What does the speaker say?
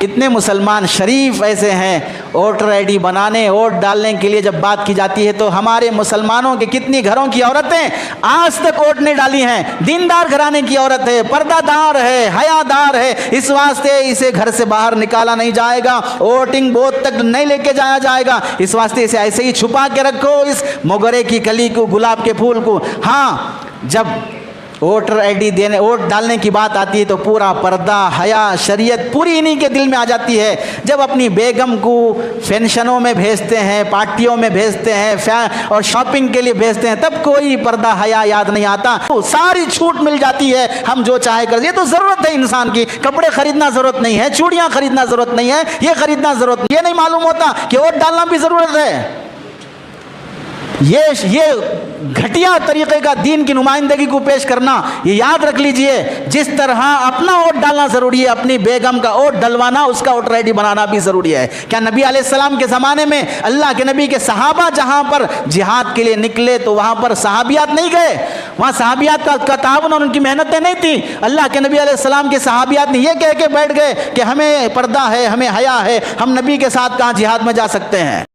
इतने मुसलमान शरीफ ऐसे हैं, वोटर आईडी बनाने, वोट डालने के लिए जब बात की जाती है तो हमारे मुसलमानों के कितनी घरों की औरतें आज तक वोट नहीं डाली हैं। दीनदार घराने की औरत है, पर्दादार है, हयादार है, इस वास्ते इसे घर से बाहर निकाला नहीं जाएगा, वोटिंग बूथ तक नहीं लेके जाया जाएगा, इस वास्ते इसे ऐसे ही छुपा के रखो, इस मोगरे की कली को, गुलाब के फूल को। हाँ, जब वोटर आईडी देने, वोट डालने की बात आती है तो पूरा पर्दा, हया, शरीयत पूरी इन्हीं के दिल में आ जाती है। जब अपनी बेगम को फंक्शनों में भेजते हैं, पार्टियों में भेजते हैं और शॉपिंग के लिए भेजते हैं, तब कोई पर्दा, हया याद नहीं आता। तो सारी छूट मिल जाती है, हम जो चाहे कर। ये तो ज़रूरत है इंसान की, कपड़े खरीदना ज़रूरत नहीं है, चूड़ियाँ खरीदना ज़रूरत नहीं है, ये खरीदना ज़रूरत नहीं, ये नहीं मालूम होता कि वोट डालना भी ज़रूरत है। ये घटिया तरीके का दीन की नुमाइंदगी को पेश करना, ये याद रख लीजिए। जिस तरह अपना वोट डालना ज़रूरी है, अपनी बेगम का वोट डलवाना, उसका वोटर आईडी बनाना भी ज़रूरी है। क्या नबी अलैहिस्सलाम के ज़माने में अल्लाह के नबी के सहाबा जहाँ पर जिहाद के लिए निकले तो वहाँ पर सहाबियात नहीं गए? वहाँ सहाबियात का ताउन और उनकी मेहनतें नहीं थी? अल्लाह के नबी अलैहिस्सलाम के सहाबियात ने ये कह के बैठ गए कि हमें पर्दा है, हमें हया है, हम नबी के साथ कहाँ जिहाद में जा सकते हैं?